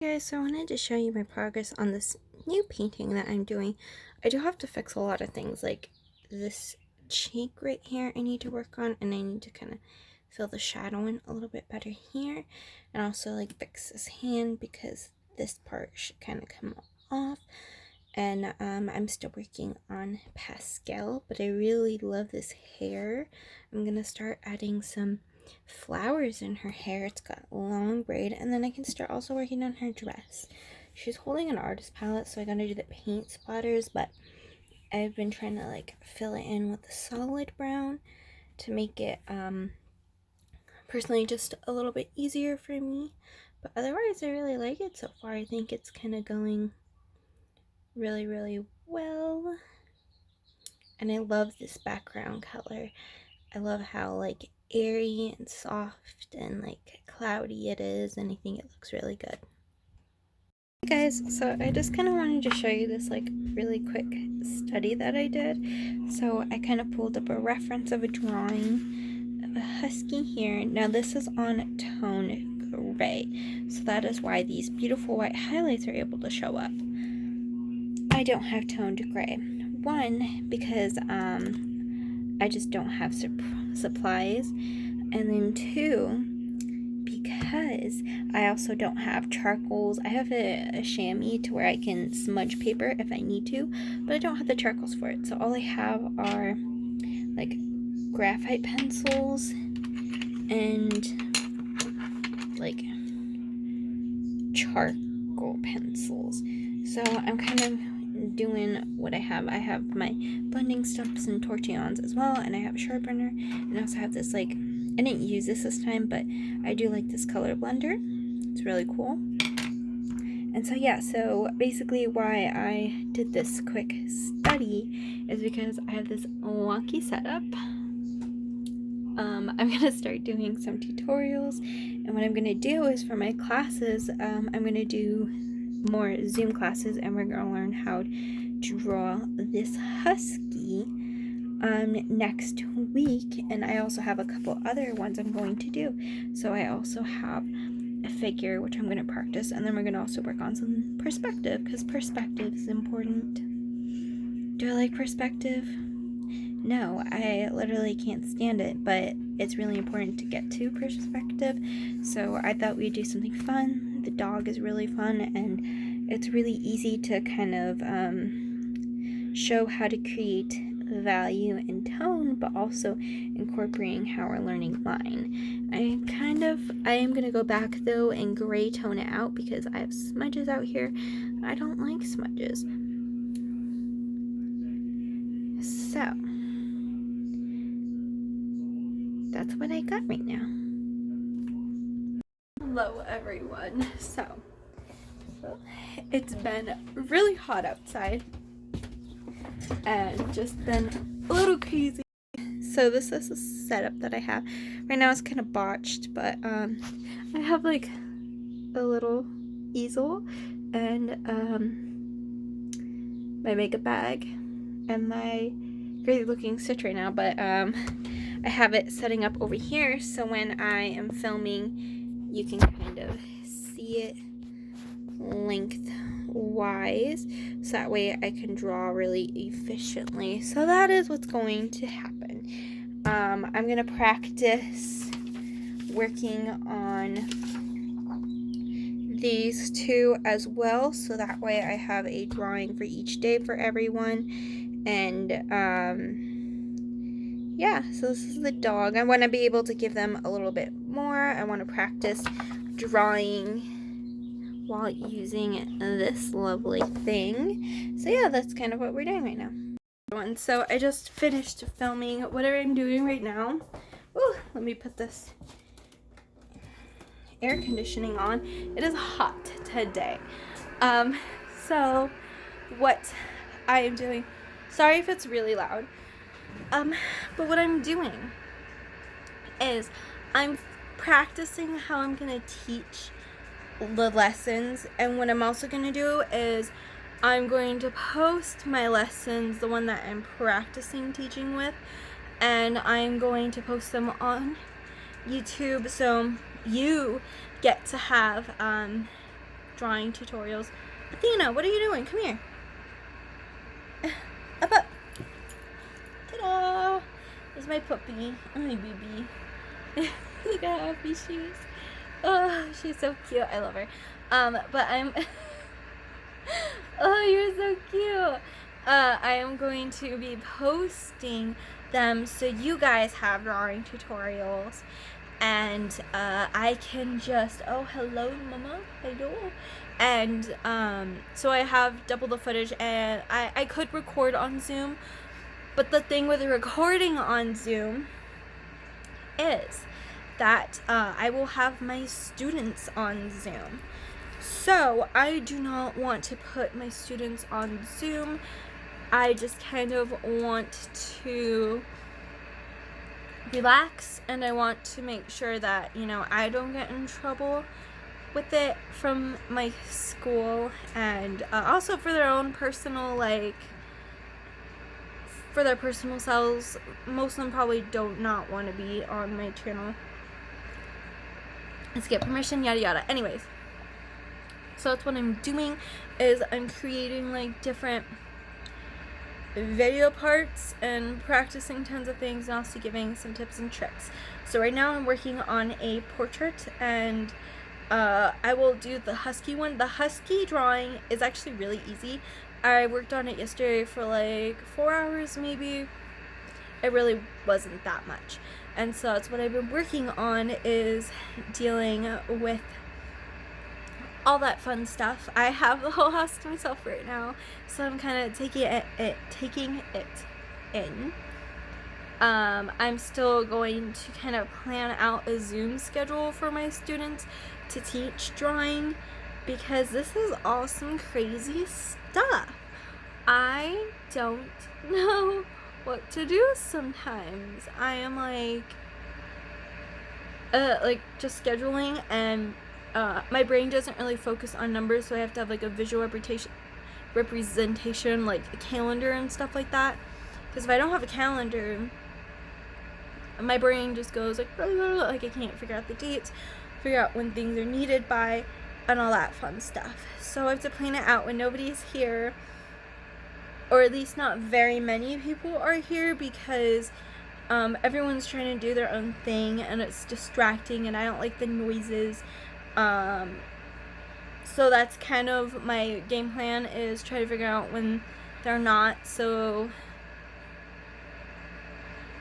Hey guys, so I wanted to show you my progress on this new painting that I'm doing. I do have to fix a lot of things, like this cheek right here I need to work on, and I need to kind of fill the shadow in a little bit better here, and also like fix this hand because this part should kind of come off. And I'm still working on pastel, but I really love this hair. I'm gonna start adding some flowers in her hair. It's got long braid, and then I can start also working on her dress. She's holding an artist palette, so I gotta do the paint splatters, but I've been trying to like fill it in with the solid brown to make it personally just a little bit easier for me. But otherwise I really like it so far. I think it's kind of going really well, and I love this background color. I love how like airy and soft and like cloudy it is, and I think it looks really good. Hey guys, so I just kind of wanted to show you this like really quick study that I did. So I kind of pulled up a reference of a drawing of a husky here. Now this is on tone gray, so that is why these beautiful white highlights are able to show up. I don't have toned gray. One, because I just don't have supplies, and then two, because I also don't have charcoals. I have a chamois to where I can smudge paper if I need to, but I don't have the charcoals for it. So all I have are like graphite pencils and like charcoal pencils. So I'm kind of doing what I have. I have my blending stumps and tortillons as well, and I have a sharpener, and I also have this like, I didn't use this time, but I do like this color blender. It's really cool. And so yeah, so basically why I did this quick study is because I have this wonky setup. I'm gonna start doing some tutorials, and what I'm gonna do is for my classes, I'm gonna do more Zoom classes, and we're gonna learn how to draw this husky next week. And I also have a couple other ones I'm going to do. So I also have a figure which I'm going to practice, and then we're going to also work on some perspective, because perspective is important. Do I like perspective? No, I literally can't stand it, but it's really important to get to perspective. So I thought we'd do something fun. The dog is really fun, and it's really easy to kind of show how to create value and tone, but also incorporating how we're learning line. I am gonna go back though and gray tone it out because I have smudges out here. I don't like smudges. So that's what I got right now. Hello everyone. So it's been really hot outside and just been a little crazy. So this is a setup that I have. Right now it's kind of botched, but I have like a little easel and my makeup bag and my crazy looking stitch right now, but I have it setting up over here so when I am filming you can kind of see it lengthwise, so that way I can draw really efficiently. So that is what's going to happen. I'm gonna practice working on these two as well, so that way I have a drawing for each day for everyone. And yeah, so this is the dog. I want to be able to give them a little bit more. I want to practice drawing while using this lovely thing. So yeah, that's kind of what we're doing right now. So I just finished filming whatever I'm doing right now. Ooh, let me put this air conditioning on. It is hot today. So what I am doing, sorry if it's really loud, but what I'm doing is I'm practicing how I'm gonna teach the lessons, and what I'm also gonna do is I'm going to post my lessons, the one that I'm practicing teaching with, and I'm going to post them on YouTube, so you get to have drawing tutorials. Athena, what are you doing? Come here. Up, up. Ta-da! There's my puppy. My baby. Look at how happy she is. Oh, she's so cute. I love her. But I'm... Oh, you're so cute. I am going to be posting them so you guys have drawing tutorials. And I can just... Oh, hello, mama. Hello. And so I have double the footage, and I could record on Zoom. But the thing with recording on Zoom is that I will have my students on Zoom. So I do not want to put my students on Zoom. I just kind of want to relax, and I want to make sure that, you know, I don't get in trouble with it from my school, and also for their own personal, like, for their personal selves. Most of them probably don't not want to be on my channel. Let's get permission, yada yada. Anyways, so that's what I'm doing, is I'm creating like different video parts and practicing tons of things, and also giving some tips and tricks. So right now I'm working on a portrait, and I will do the husky one. The husky drawing is actually really easy. I worked on it yesterday for like 4 hours maybe. It really wasn't that much. And so that's what I've been working on, is dealing with all that fun stuff. I have the whole house to myself right now, so I'm kind of taking it in. I'm still going to kind of plan out a Zoom schedule for my students to teach drawing, because this is all some crazy stuff. I don't know what to do sometimes. I am like just scheduling, and my brain doesn't really focus on numbers, so I have to have like a visual representation, like a calendar and stuff like that. Because if I don't have a calendar, my brain just goes like, blah, blah, blah, like I can't figure out the dates, figure out when things are needed by, and all that fun stuff. So I have to plan it out when nobody's here, or at least not very many people are here, because everyone's trying to do their own thing, and it's distracting, and I don't like the noises. So that's kind of my game plan, is try to figure out when they're not. So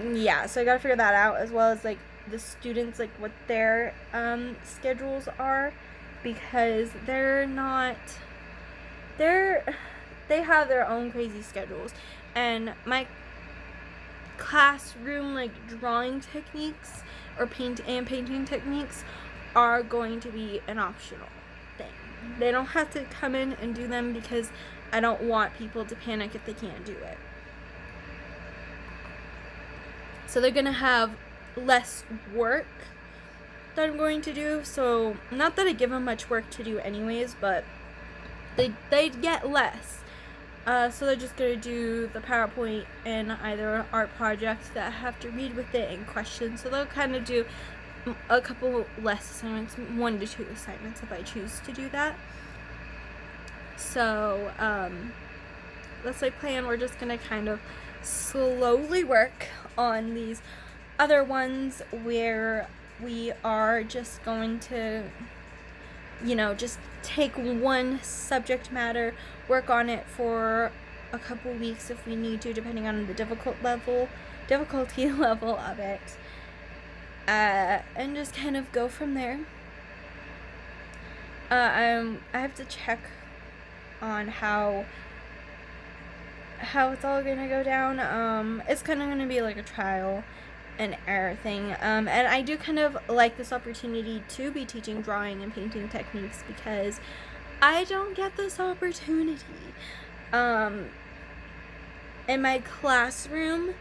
yeah, so I gotta figure that out, as well as like the students, like what their schedules are, because they have their own crazy schedules, and my classroom like drawing techniques or painting techniques are going to be an optional thing. They don't have to come in and do them, because I don't want people to panic if they can't do it. So they're gonna have less work that I'm going to do. So not that I give them much work to do anyways, but they get less. So they're just going to do the PowerPoint and either art projects that I have to read with it and questions. So they'll kind of do a couple less assignments, 1 to 2 assignments if I choose to do that. So that's my plan. We're just going to kind of slowly work on these other ones where we are just going to, you know, just take one subject matter, work on it for a couple weeks if we need to, depending on the difficulty level of it, and just kind of go from there. I have to check on how it's all gonna go down. It's kind of gonna be like a trial and error thing, and I do kind of like this opportunity to be teaching drawing and painting techniques, because I don't get this opportunity. In my classroom,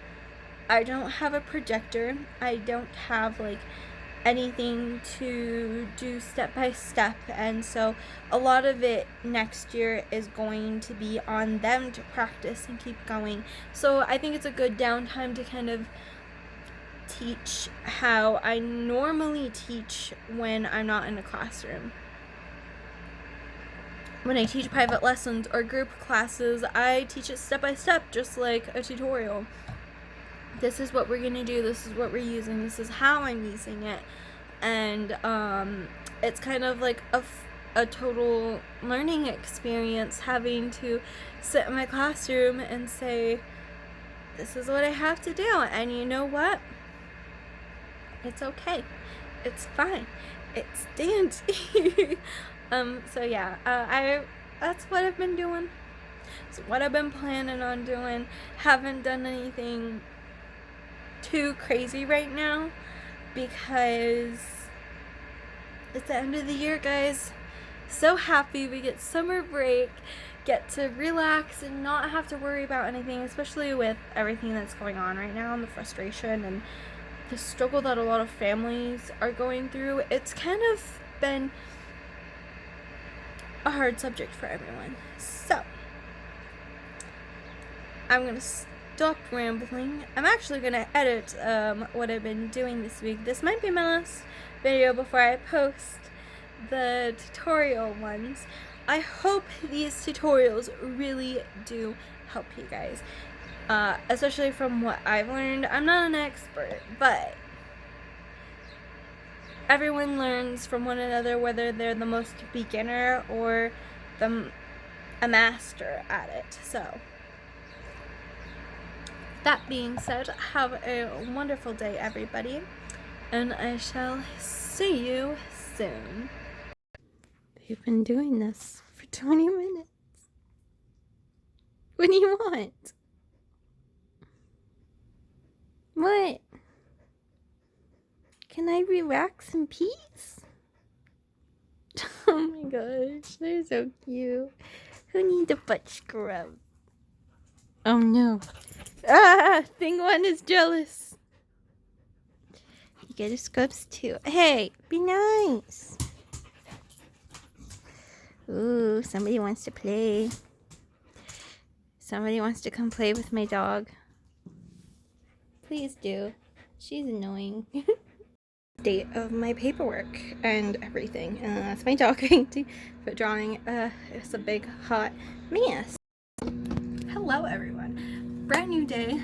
I don't have a projector. I don't have like anything to do step by step, and so a lot of it next year is going to be on them to practice and keep going. So I think it's a good downtime to kind of teach how I normally teach when I'm not in a classroom. when I teach private lessons or group classes, I teach it step by step, just like a tutorial. This is what we're gonna do, this is what we're using, this is how I'm using it. And it's kind of like a total learning experience, having to sit in my classroom and say, this is what I have to do, and you know what? It's okay. It's fine. It's dandy. So yeah, that's what I've been doing. It's what I've been planning on doing. Haven't done anything too crazy right now because it's the end of the year, guys. So happy we get summer break, get to relax and not have to worry about anything, especially with everything that's going on right now and the frustration and the struggle that a lot of families are going through. It's kind of been a hard subject for everyone. So I'm gonna stop rambling. I'm actually gonna edit what I've been doing this week. This might be my last video before I post the tutorial ones. I hope these tutorials really do help you guys, especially from what I've learned. I'm not an expert, but everyone learns from one another, whether they're the most beginner or a master at it. So that being said, have a wonderful day, everybody, and I shall see you soon. We've been doing this for 20 minutes. What do you want? What? Can I relax in peace? Oh my gosh, they're so cute. Who needs a butt scrub? Oh no. Ah, thing one is jealous. You get a scrubs too. Hey, be nice. Ooh, somebody wants to play. Somebody wants to come play with my dog. Please do. She's annoying. Date of my paperwork and everything. That's my dog for drawing. It's a big hot mess. Hello everyone. Brand new day.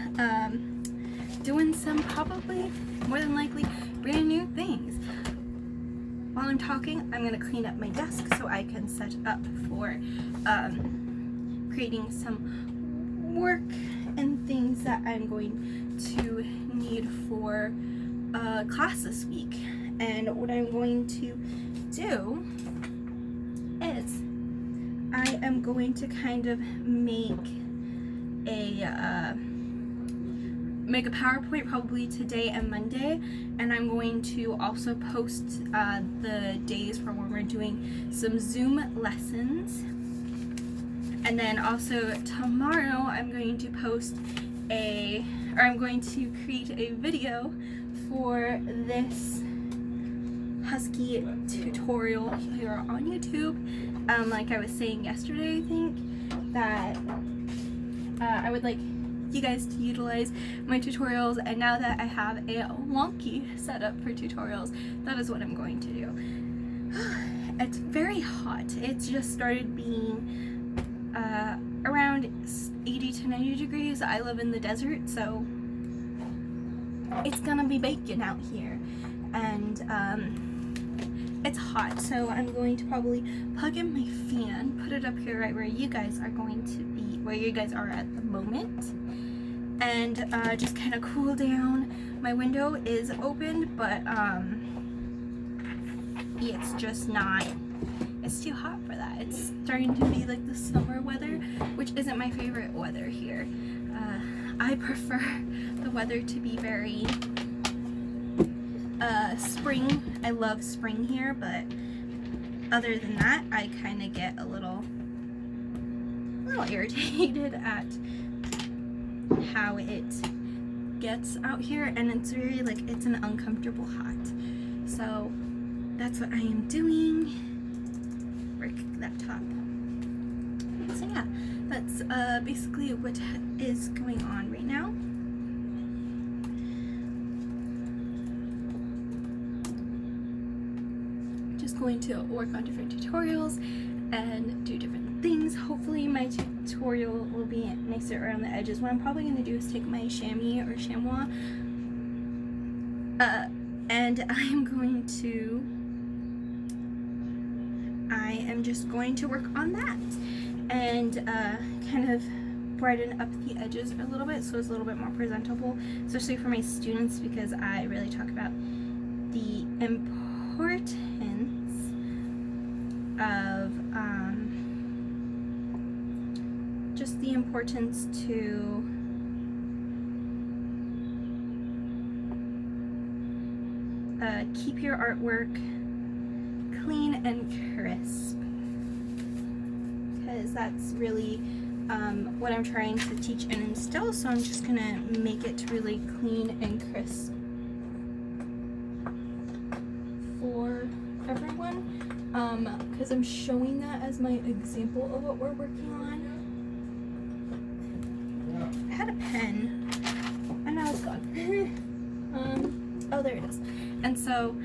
Doing some probably, more than likely, brand new things. While I'm talking, I'm going to clean up my desk so I can set up for creating some work and things that I'm going to need for class this week. And what I'm going to do is I am going to kind of make a PowerPoint probably today and Monday, and I'm going to also post the days for when we're doing some Zoom lessons. And then also tomorrow I'm going to I'm going to create a video for this Husky tutorial here on YouTube. Like I was saying yesterday, I think, that I would like you guys to utilize my tutorials, and now that I have a wonky setup for tutorials, that is what I'm going to do. It's very hot. It's just started being around 80 to 90 degrees. I live in the desert, so it's gonna be baking out here, and it's hot, so I'm going to probably plug in my fan, put it up here right where you guys are going to be, where you guys are at the moment, and just kind of cool down. My window is open, but it's just not, it's too hot for that. It's starting to be like the summer weather, which isn't my favorite weather here. I prefer the weather to be very spring. I love spring here, but other than that, I kind of get a little irritated at how it gets out here, and it's very like, it's an uncomfortable hot. So that's what I am doing. Break that top. So yeah, that's basically what is going on right now. Just going to work on different tutorials and do different my tutorial will be nicer around the edges. What I'm probably going to do is take my chamois or chamois and I am just going to work on that and kind of brighten up the edges a little bit so it's a little bit more presentable, especially for my students, because I really talk about the importance of just the importance to keep your artwork clean and crisp, because that's really what I'm trying to teach and instill. So I'm just gonna make it really clean and crisp for everyone, because I'm showing that as my example of what we're working on. I had a pen and now it's gone. Oh, there it is. And so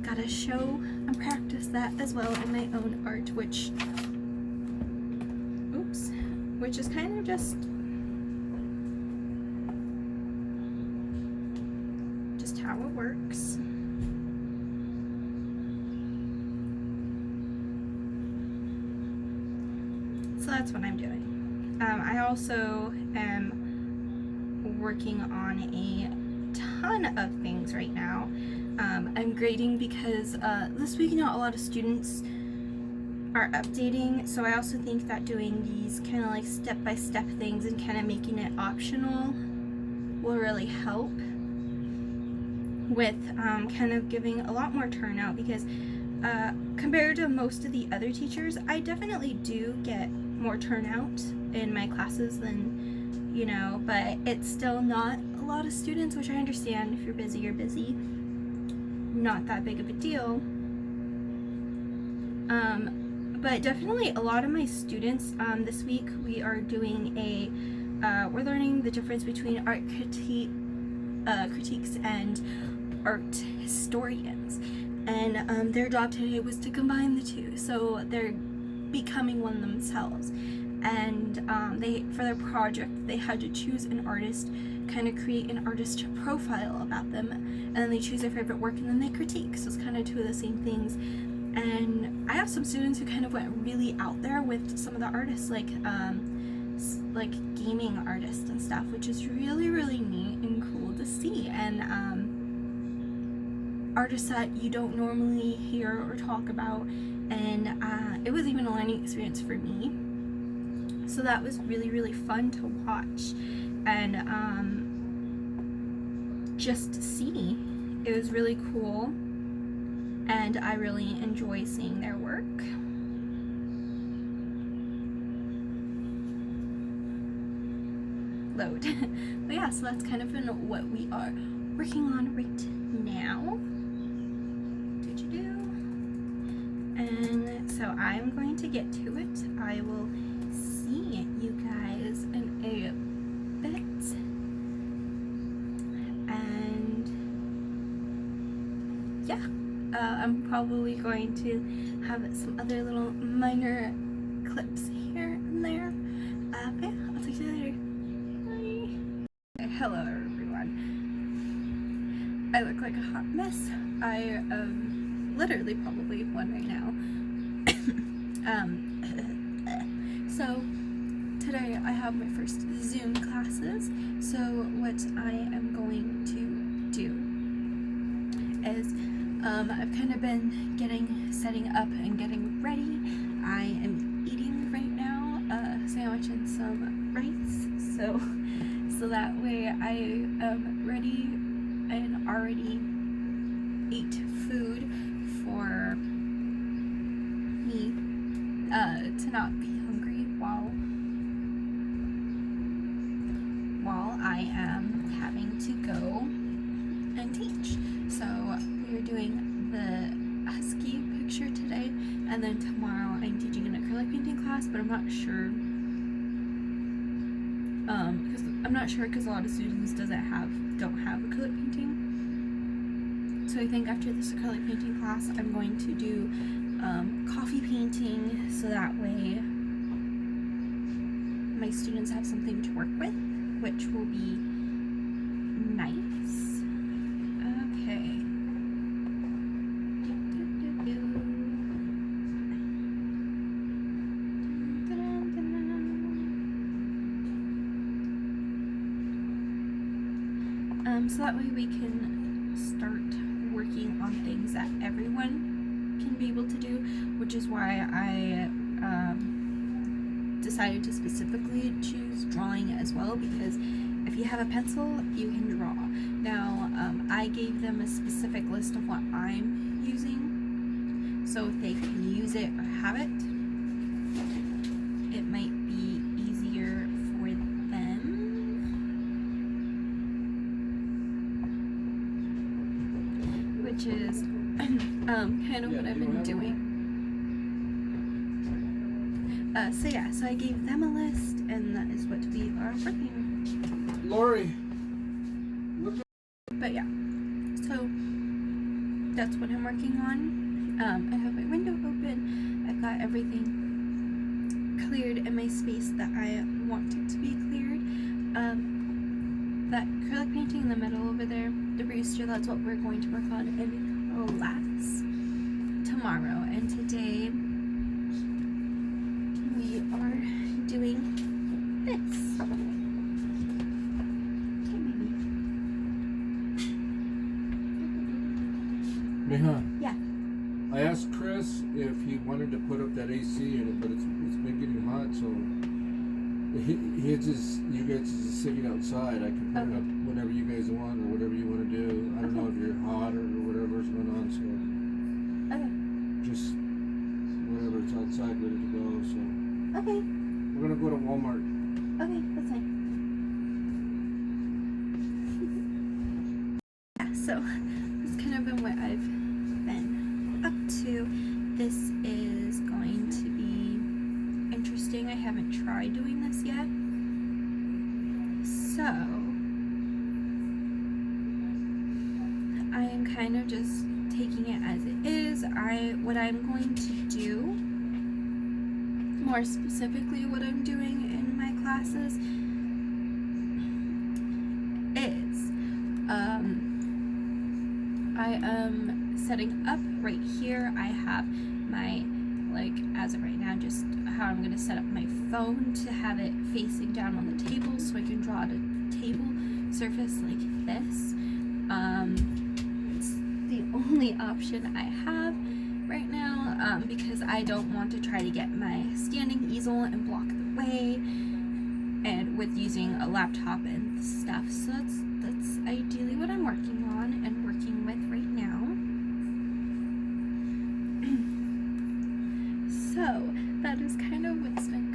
gotta show and practice that as well in my own art, which is kind of just how it works. So that's what I'm doing. I also am working on a ton of things right now. I'm grading because this week not a lot of students are updating, so I also think that doing these kind of like step-by-step things and kind of making it optional will really help with kind of giving a lot more turnout, because compared to most of the other teachers, I definitely do get more turnout in my classes than, you know, but it's still not a lot of students, which I understand. If you're busy, you're busy. Not that big of a deal. But definitely a lot of my students, this week we are doing we're learning the difference between art critiques and art historians. And their job today was to combine the two. So they're becoming one themselves. And for their project, they had to choose an artist, kind of create an artist profile about them, and then they choose their favorite work and then they critique. So it's kind of two of the same things. And I have some students who kind of went really out there with some of the artists, like gaming artists and stuff, which is really, really neat and cool to see. And artists that you don't normally hear or talk about. And it was even a learning experience for me. So that was really, really fun to watch and just see. It was really cool. And I really enjoy seeing their work. Load. But yeah, so that's kind of been what we are working on right now. And so I'm going to get to it. I will see you guys in a bit. And yeah. I'm probably going to have some other little minor clips here and there. But yeah, I'll talk to you later. Bye. Hello everyone. I look like a hot mess. I am literally probably one right now. So today I have my first Zoom classes. So what I am going to do is I've kind of been setting up and getting ready. I am eating right now a sandwich and some rice, so that way I am ready and already ate food for me to not be hungry while I am having to go and teach. So we're doing the Husky picture today, and then tomorrow I'm teaching an acrylic painting class, but I'm not sure because a lot of students don't have acrylic painting. So I think after this acrylic painting class I'm going to do coffee painting, so that way my students have something to work with, which will be nice. Okay. So that way we can start working on things that everyone can be able to do, which is why I decided to specifically choose drawing as well, because if you have a pencil, you can draw. Now, I gave them a specific list of what I'm using, so if they can use it or have it, it might be easier for them. Which is kind of what I've been doing. So yeah, so I gave them a list, and that is what we are working with. Lori, look at. But yeah, so that's what I'm working on. I have my window open. I've got everything cleared in my space that I want it to be cleared. That acrylic painting in the middle over there, the rooster, that's what we're going to work on in class tomorrow. And today we are doing this. Okay, baby. Neha. Yeah. I asked Chris if he wanted to put up that AC in it, but it's been getting hot, so he just, you guys just sitting outside. I can put it up whenever you guys want or whatever you want to do. I don't know if you're hot or whatever's going on, so just whenever it's outside, ready to go. So we're gonna go to Walmart. Okay, that's fine. Yeah, so that's kind of been what I've been up to. This is going to be interesting. I haven't tried doing this yet, so I am kind of just taking it as it is. What I'm going to do, more specifically what I'm doing in my classes, is I am setting up right here. I have my, like, as of right now, just how I'm going to set up my phone to have it facing down on the table so I can draw at a table surface like this. It's the only option I have right now, because I don't want to try to get my standing easel and block the way, and with using a laptop and stuff. So that's ideally what I'm working on and working with right now. So that is kind of what's been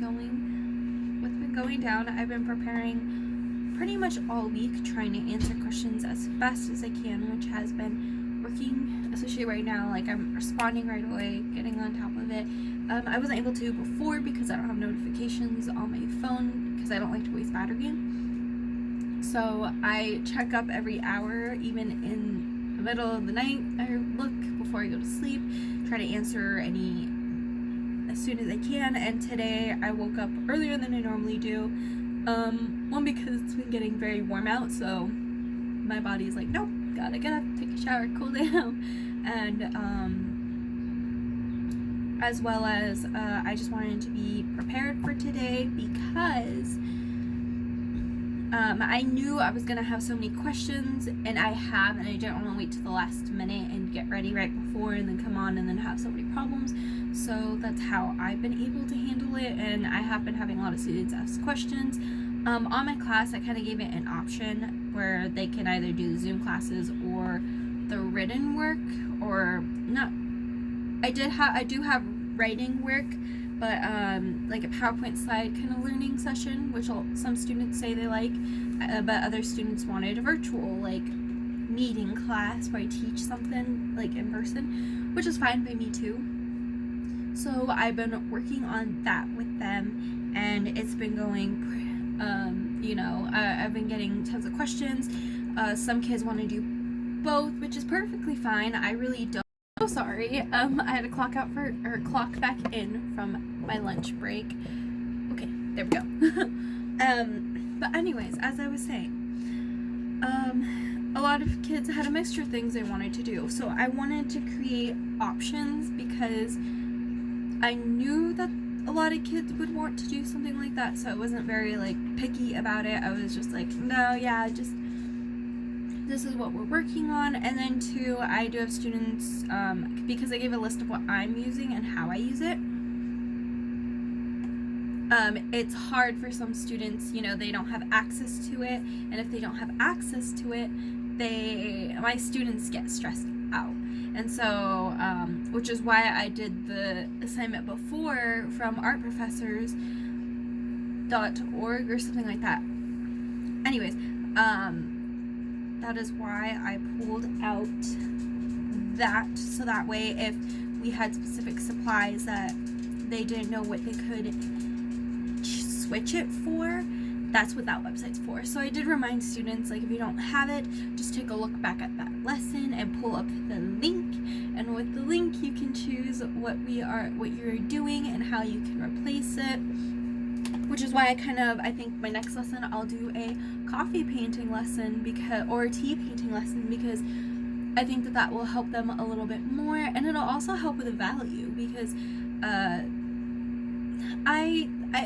going down. I've been preparing pretty much all week, trying to answer questions as fast as I can, which has been working, especially right now. Like, I'm responding right away, getting on top of it. I wasn't able to before because I don't have notifications on my phone, because I don't like to waste battery. So I check up every hour, even in the middle of the night. I look before I go to sleep, try to answer any as soon as I can. And today I woke up earlier than I normally do. One, because it's been getting very warm out, so my body's like, nope, gotta get up, take a shower, cool down. And as well as I just wanted to be prepared for today, because I knew I was gonna have so many questions, and I didn't want to wait till the last minute and get ready right before and then come on and then have so many problems. So that's how I've been able to handle it, and I have been having a lot of students ask questions. On my class, I kind of gave it an option where they can either do Zoom classes or the written work, or not. I do have writing work, but like a PowerPoint slide kind of learning session, which some students say they like, but other students wanted a virtual, like, meeting class where I teach something like in person, which is fine by me too. So I've been working on that with them, and it's been going, I've been getting tons of questions. Some kids want to do both, which is perfectly fine. I really don't. Oh, sorry. I had to clock back in from my lunch break. Okay, There we go. But anyways, as I was saying, a lot of kids had a mixture of things they wanted to do. So I wanted to create options because I knew that a lot of kids would want to do something like that. So I wasn't very like picky about it. I was just like, no, yeah, just this is what we're working on. And then too, I do have students, because I gave a list of what I'm using and how I use it. It's hard for some students, you know, they don't have access to it, and if they don't have access to it, my students get stressed out. And so, which is why I did the assignment before from artprofessors.org or something like that. Anyways, that is why I pulled out that, so that way if we had specific supplies that they didn't know what they could switch it for, that's what that website's for. So I did remind students, like, if you don't have it, just take a look back at that lesson and pull up the link, and with the link you can choose what you're doing and how you can replace it, which is why I think my next lesson I'll do a coffee painting lesson or a tea painting lesson, because I think that will help them a little bit more, and it'll also help with the value, because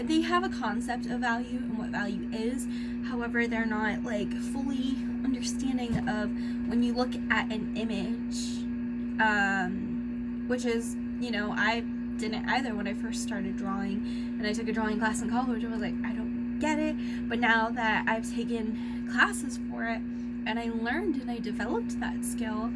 they have a concept of value and what value is. However, they're not like fully understanding of when you look at an image, which is, you know, I didn't either when I first started drawing, and I took a drawing class in college. I was like, I don't get it. But now that I've taken classes for it and I learned and I developed that skill,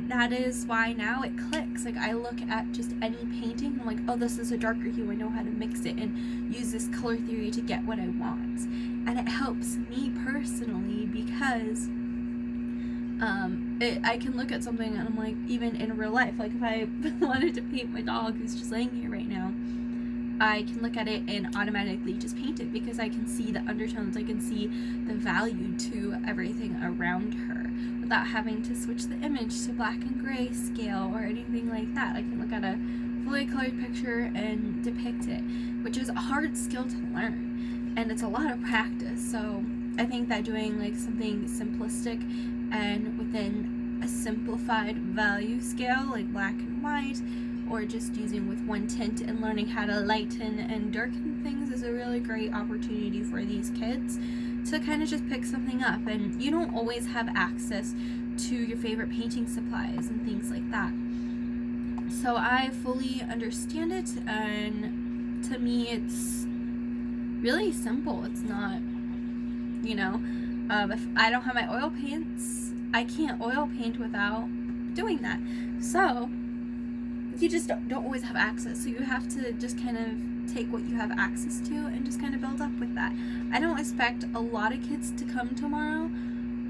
that is why now it clicks. Like, I look at just any painting, I'm like, oh, this is a darker hue, I know how to mix it and use this color theory to get what I want. And it helps me personally because I can look at something and I'm like, even in real life, like if I wanted to paint my dog who's just laying here right now, I can look at it and automatically just paint it, because I can see the undertones, I can see the value to everything around her without having to switch the image to black and gray scale or anything like that. I can look at a fully colored picture and depict it, which is a hard skill to learn, and it's a lot of practice. So I think that doing like something simplistic and within a simplified value scale, like black and white, or just using with one tint and learning how to lighten and darken things, is a really great opportunity for these kids to kind of just pick something up. And you don't always have access to your favorite painting supplies and things like that. So I fully understand it, and to me it's really simple. It's not, you know, if I don't have my oil paints, I can't oil paint without doing that. So you just don't always have access, so you have to just kind of take what you have access to and just kind of build up with that. I don't expect a lot of kids to come tomorrow.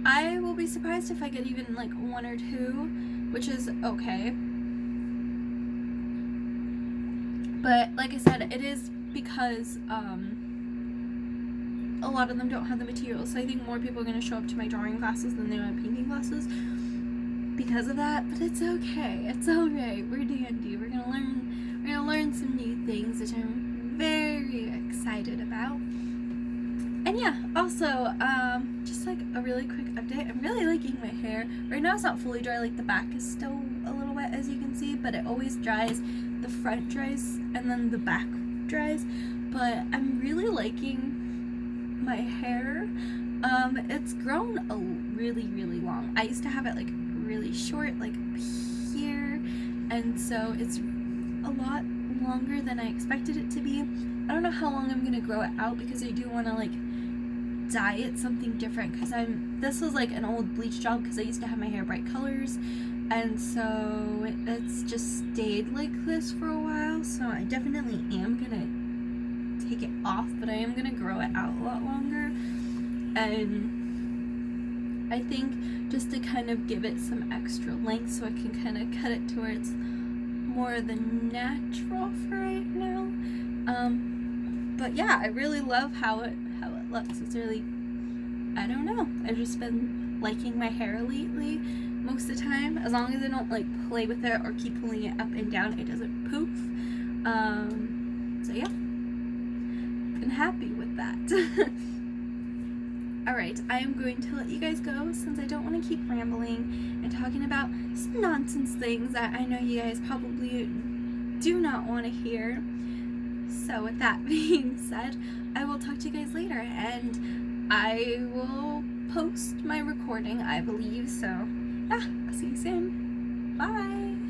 I will be surprised if I get even like one or two, which is okay. But like I said, it is because a lot of them don't have the materials, so I think more people are going to show up to my drawing classes than they are my painting classes because of that. But it's okay, it's alright, we're dandy, we're gonna learn some new things, which I'm very excited about. And yeah, also just like a really quick update, I'm really liking my hair. Right now it's not fully dry, like the back is still a little wet, as you can see, but it always dries. The front dries and then the back dries, but I'm really liking my hair. It's grown really long. I used to have it like really short, like here, and so it's a lot longer than I expected it to be. I don't know how long I'm gonna grow it out, because I do want to like dye it something different, because this was like an old bleach job, because I used to have my hair bright colors, and so it's just stayed like this for a while. So I definitely am gonna take it off, but I am gonna grow it out a lot longer. And I think just to kind of give it some extra length, so I can kind of cut it to where it's more the natural for right now. But yeah, I really love how it looks. It's really, I don't know, I've just been liking my hair lately most of the time. As long as I don't like play with it or keep pulling it up and down, it doesn't poof. So yeah, happy with that. Alright, I am going to let you guys go since I don't want to keep rambling and talking about some nonsense things that I know you guys probably do not want to hear. So with that being said, I will talk to you guys later, and I will post my recording, I believe. So yeah, I'll see you soon. Bye.